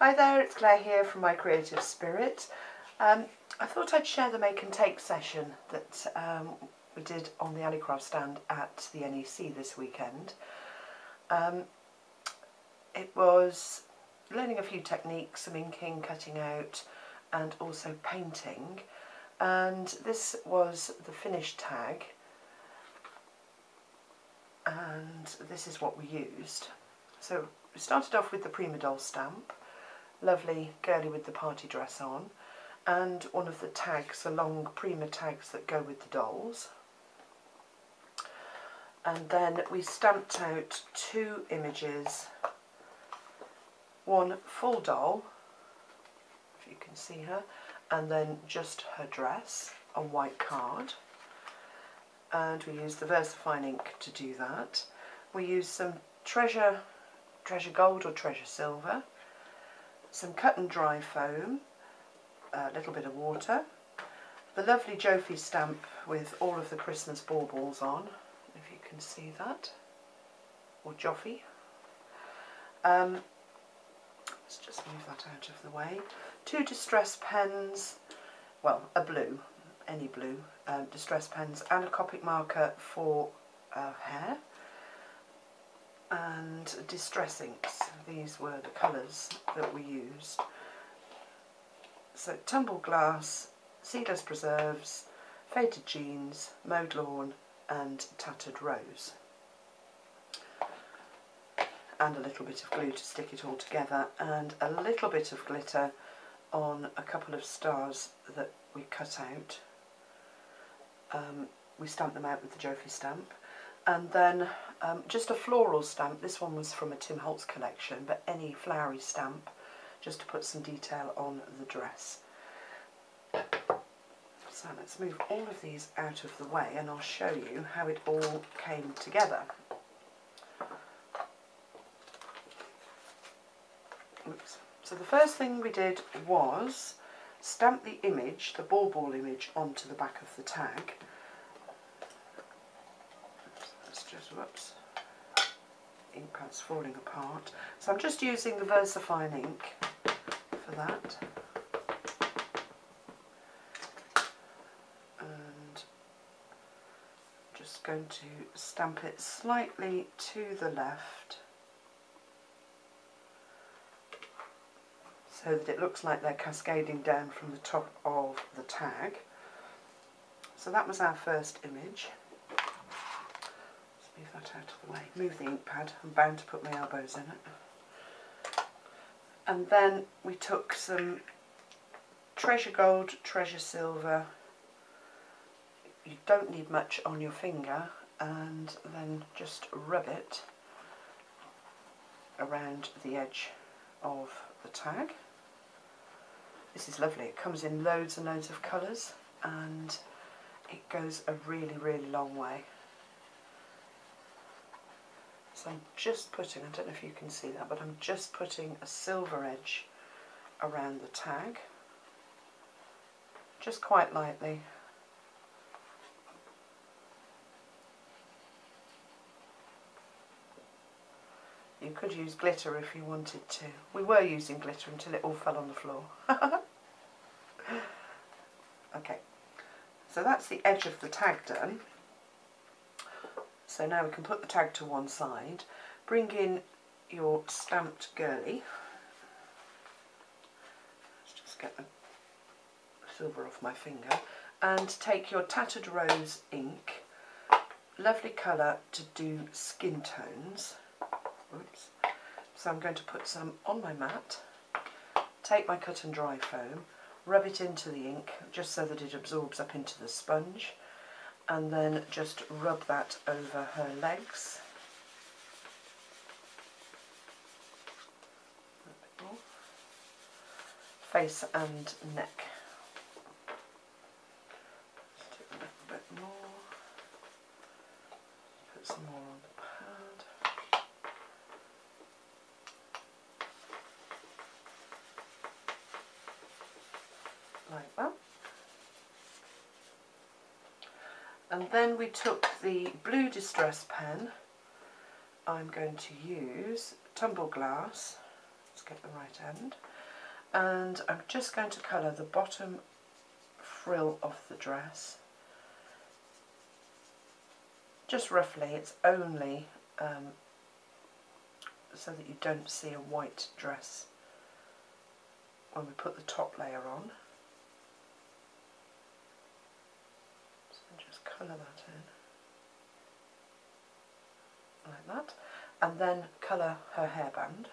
Hi there, it's Claire here from My Creative Spirit. I thought I'd share the make and take session that we did on the Alleycraft stand at the NEC this weekend. It was learning a few techniques, some inking, cutting out and also painting, and this was the finished tag, and this is what we used. So we started off with the Prima doll stamp, lovely girly with the party dress on, and one of the tags, the long Prima tags that go with the dolls. And then we stamped out two images, one full doll, if you can see her, and then just her dress on white card. And we used the VersaFine ink to do that. We used some treasure gold or treasure silver, some cut and dry foam, a little bit of water, the lovely Joffy stamp with all of the Christmas baubles on, if you can see that, or Joffy. Let's just move that out of the way. Two distress pens, well, a blue, any blue, distress pens, and a Copic marker for hair, and distress inks. These were the colours that we used. So tumbled glass, seedless preserves, faded jeans, mowed lawn and tattered rose. And a little bit of glue to stick it all together, and a little bit of glitter on a couple of stars that we cut out. We stamped them out with the Joffy stamp. And then just a floral stamp. This one was from a Tim Holtz collection, but any flowery stamp just to put some detail on the dress. So let's move all of these out of the way and I'll show you how it all came together. Oops. So the first thing we did was stamp the image, the bauble image, onto the back of the tag. Whoops, ink pad's falling apart. So I'm just using the VersaFine ink for that, and just going to stamp it slightly to the left so that it looks like they're cascading down from the top of the tag. So that was our first image. Move that out of the way. Move the ink pad. I'm bound to put my elbows in it. And then we took some treasure gold, treasure silver. You don't need much on your finger, and then just rub it around the edge of the tag. This is lovely. It comes in loads and loads of colours, and it goes a really, really long way. So I'm just putting, I don't know if you can see that, but I'm just putting a silver edge around the tag, just quite lightly. You could use glitter if you wanted to. We were using glitter until it all fell on the floor. Okay, so that's the edge of the tag done. So now we can put the tag to one side, bring in your stamped girly. Let's just get the silver off my finger, and take your tattered rose ink, lovely colour to do skin tones. Oops. So I'm going to put some on my mat, take my cut and dry foam, rub it into the ink just so that it absorbs up into the sponge, and then just rub that over her legs. A bit more. Face and neck. Just do a little bit more. Put some more on the pad. Like that. And then we took the blue distress pen. I'm going to use tumbled glass, let's get the right end, And I'm just going to colour the bottom frill of the dress. Just roughly, it's only so that you don't see a white dress when we put the top layer on. So just colour that in, like that, and then colour her hairband.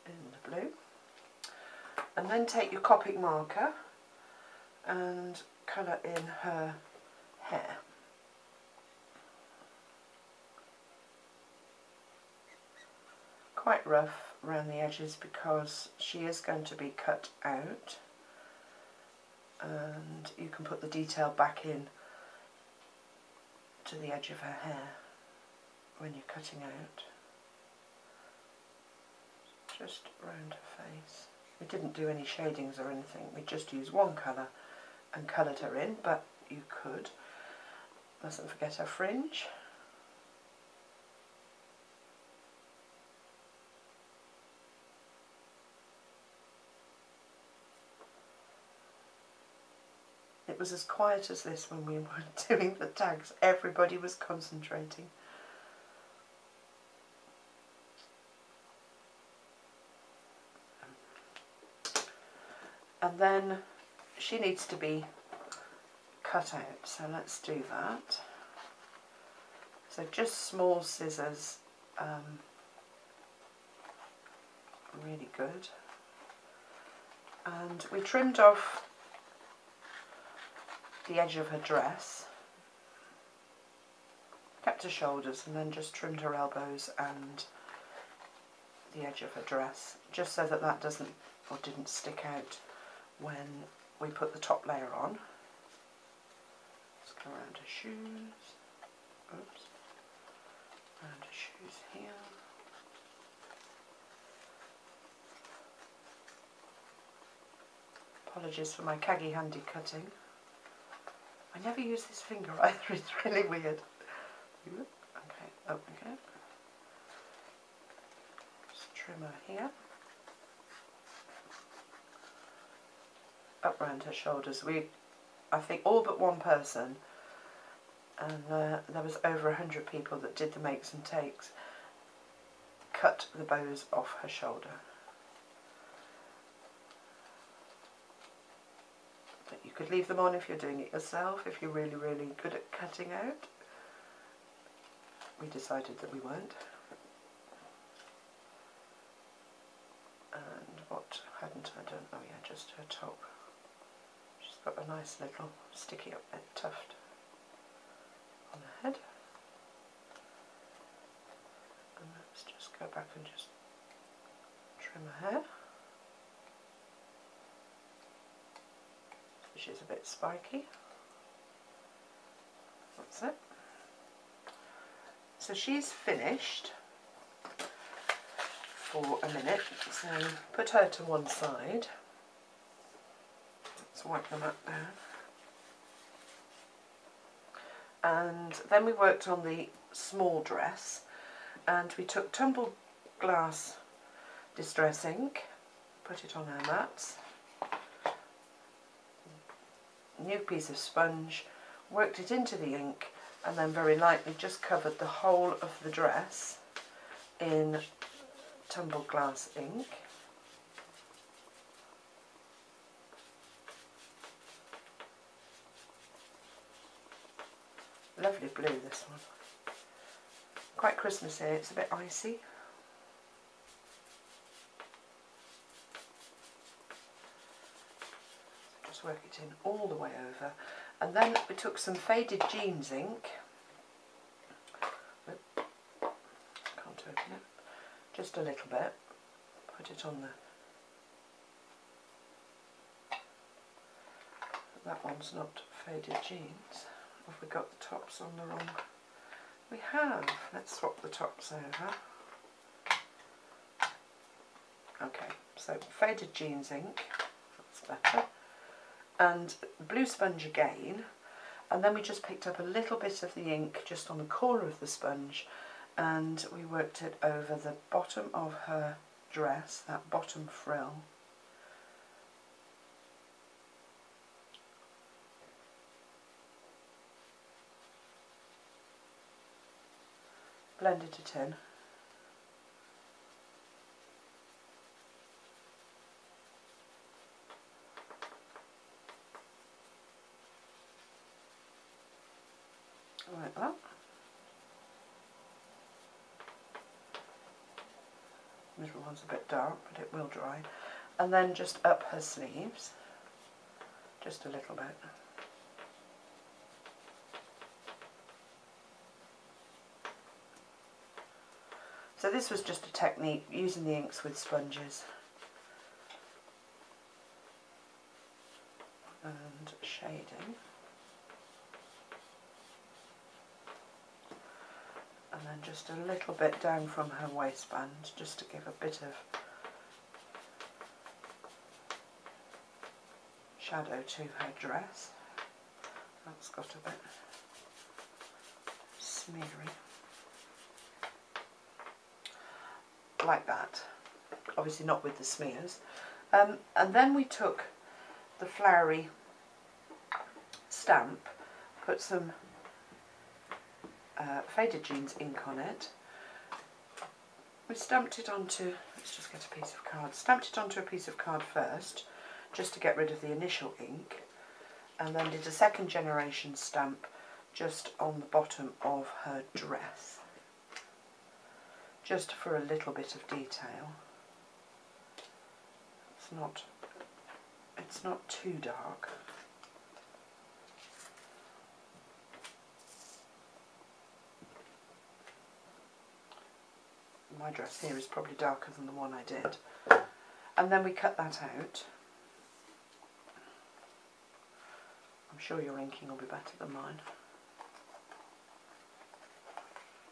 In the blue. And then take your Copic marker and colour in her hair. Quite rough around the edges because she is going to be cut out, and you can put the detail back in to the edge of her hair when you're cutting out. Just around her face. We didn't do any shadings or anything, we just used one colour and coloured her in, but you could. Mustn't forget her fringe. It was as quiet as this when we were doing the tags. Everybody was concentrating. And then she needs to be cut out, so let's do that. So just small scissors, really good. And we trimmed off the edge of her dress, kept her shoulders, and then just trimmed her elbows and the edge of her dress, just so that that doesn't or didn't stick out when we put the top layer on. Let's go around her shoes. Oops. Around her shoes here. Apologies for my caggy handy cutting. I never use this finger either, it's really weird. Okay, up we go. Just trim her here. Up round her shoulders. I think all but one person, and there was over 100 people that did the makes and takes, cut the bows off her shoulder. But you could leave them on if you're doing it yourself, if you're really, really good at cutting out. We decided that we weren't. And what hadn't I done? Oh yeah, just her top. She's got a nice little sticky up tuft on her head. And let's just go back and just trim her hair. So she's a bit spiky. That's it. So she's finished for a minute, so put her to one side. Let's wipe them up there. And then we worked on the small dress, and we took tumbled glass distress ink, put it on our mats, new piece of sponge, worked it into the ink, and then very lightly just covered the whole of the dress in tumbled glass ink. Lovely blue, this one. Quite Christmassy, it's a bit icy. Just work it in all the way over. And then we took some faded jeans ink. Can't open it. Just a little bit. Put it on the... That one's not faded jeans. Have we got the tops on the wrong? We have. Let's swap the tops over. Okay, so faded jeans ink. That's better. And blue sponge again, And then we just picked up a little bit of the ink just on the corner of the sponge, and we worked it over the bottom of her dress, that bottom frill. Blended it in. Like that. Middle one's a bit dark, but it will dry. And then just up her sleeves, just a little bit. So this was just a technique using the inks with sponges and shading. And then just a little bit down from her waistband, just to give a bit of shadow to her dress. That's got a bit smeary. Like that. Obviously not with the smears. And then we took the flowery stamp, put some faded jeans ink on it. We stamped it onto, let's just get a piece of card, stamped it onto a piece of card first, just to get rid of the initial ink, and then did a second generation stamp just on the bottom of her dress, just for a little bit of detail. It's not too dark. My dress here is probably darker than the one I did. And then we cut that out. I'm sure your inking will be better than mine.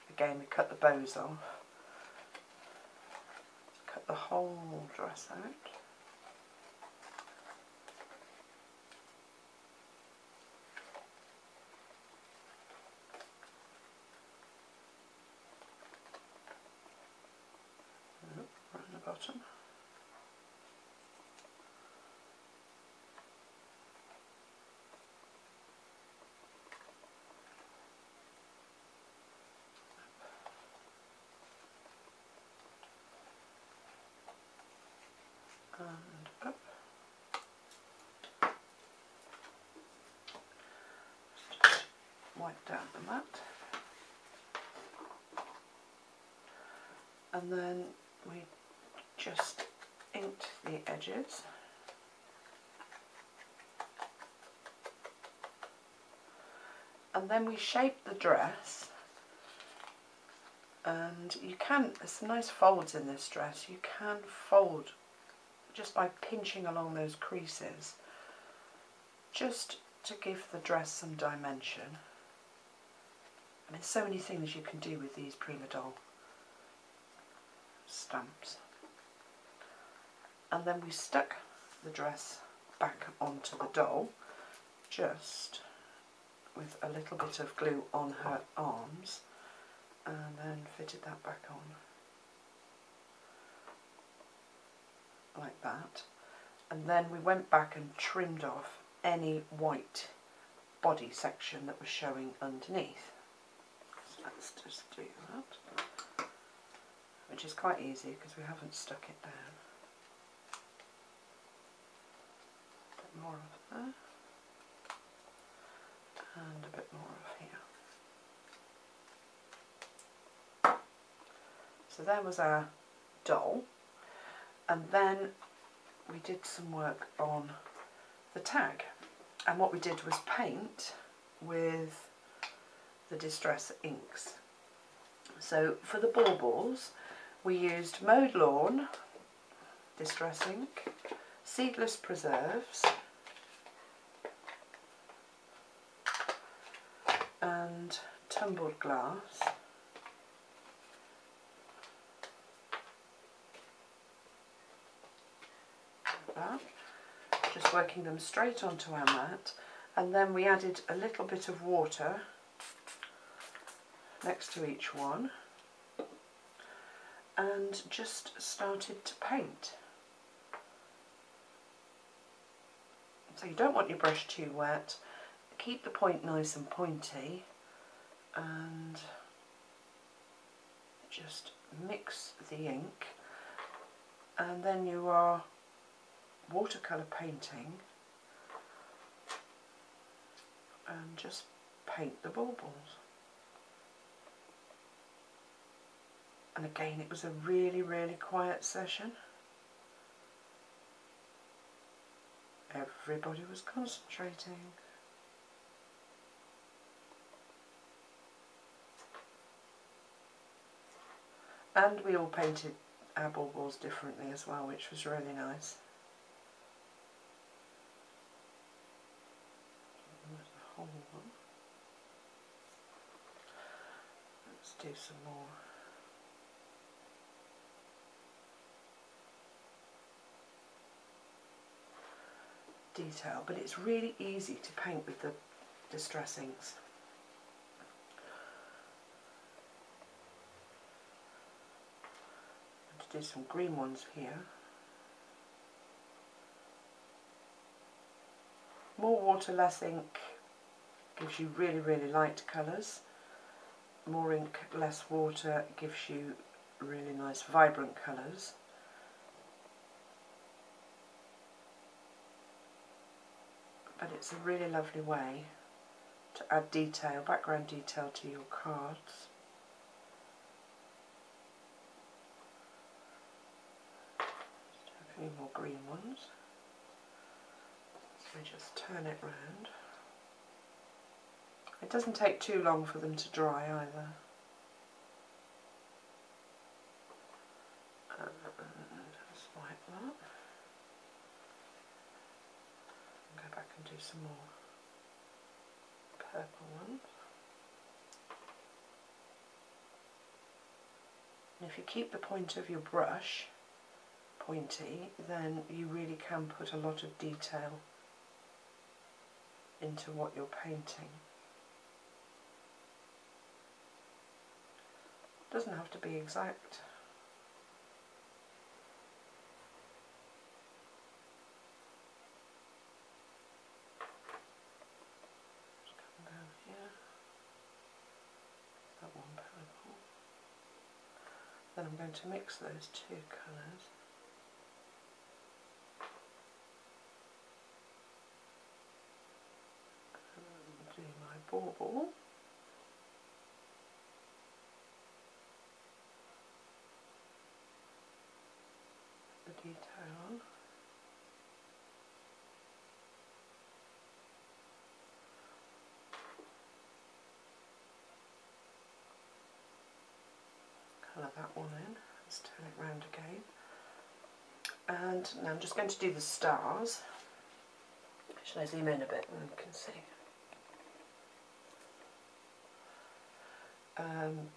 Again, we cut the bows off. Cut the whole dress out. Right in the bottom. And up. Just wipe down the mat. And then we just inked the edges. And then we shaped the dress, and you can, there's some nice folds in this dress, you can fold just by pinching along those creases, just to give the dress some dimension. And there's so many things you can do with these Prima doll stamps. And then we stuck the dress back onto the doll, just with a little bit of glue on her arms, and then fitted that back on like that. And then we went back and trimmed off any white body section that was showing underneath. So let's just do that, which is quite easy because we haven't stuck it down. A bit more of there, and a bit more of here. So there was our doll, and then we did some work on the tag, and what we did was paint with the Distress inks. So for the baubles we used Mowed Lawn Distress ink, Seedless Preserves, and Tumbled Glass. Like that. Just working them straight onto our mat, And then we added a little bit of water next to each one and just started to paint. So you don't want your brush too wet, keep the point nice and pointy, and just mix the ink, and then you are watercolour painting and just paint the baubles. And again, it was a really, really quiet session. Everybody was concentrating. And we all painted our baubles differently as well, which was really nice. There's a whole one. Let's do some more. Detail, but it's really easy to paint with the distress inks. And to do some green ones here. More water, less ink gives you really, really light colours. More ink, less water gives you really nice vibrant colours. But it's a really lovely way to add detail, background detail to your cards. Just do a few more green ones. So we just turn it round. It doesn't take too long for them to dry either. Just like that. Go back and do some more purple ones. And if you keep the point of your brush pointy, then you really can put a lot of detail into what you're painting. It doesn't have to be exact. Then I'm going to mix those two colours. And do my bauble. The detail on. Colour that one in. Let's turn it round again. And now I'm just going to do the stars. Shall I zoom in a bit and you can see?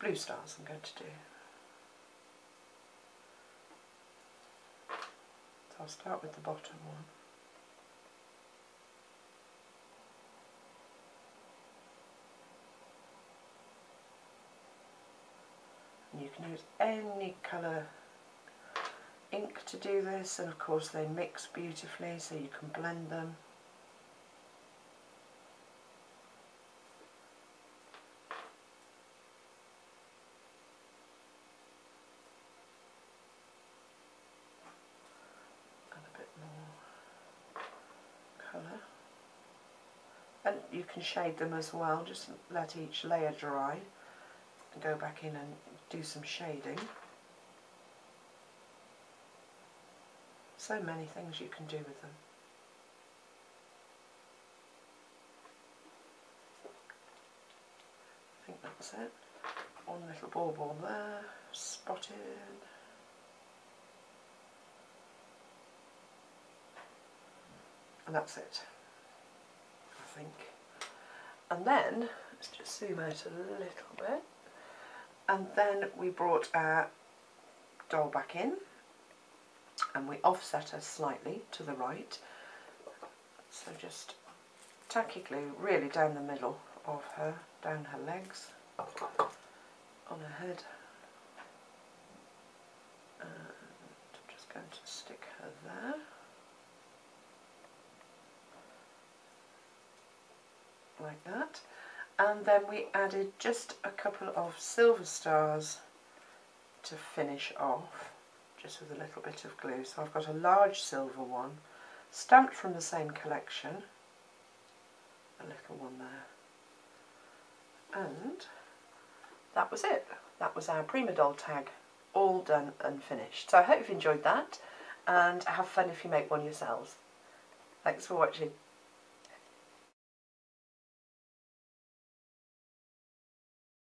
Blue stars I'm going to do. So I'll start with the bottom one. You can use any colour ink to do this, and of course they mix beautifully so you can blend them. And a bit more colour. And you can shade them as well, just let each layer dry and go back in and do some shading. So many things you can do with them. I think that's it. One little bauble there, spotted. And that's it, I think. And then, let's just zoom out a little bit. And then we brought our doll back in and we offset her slightly to the right. So just tacky glue really down the middle of her, down her legs, on her head. And I'm just going to stick her there. Like that. And then we added just a couple of silver stars to finish off, just with a little bit of glue. So I've got a large silver one, stamped from the same collection, a little one there, and that was it. That was our Prima doll tag, all done and finished. So I hope you've enjoyed that, and have fun if you make one yourselves. Thanks for watching.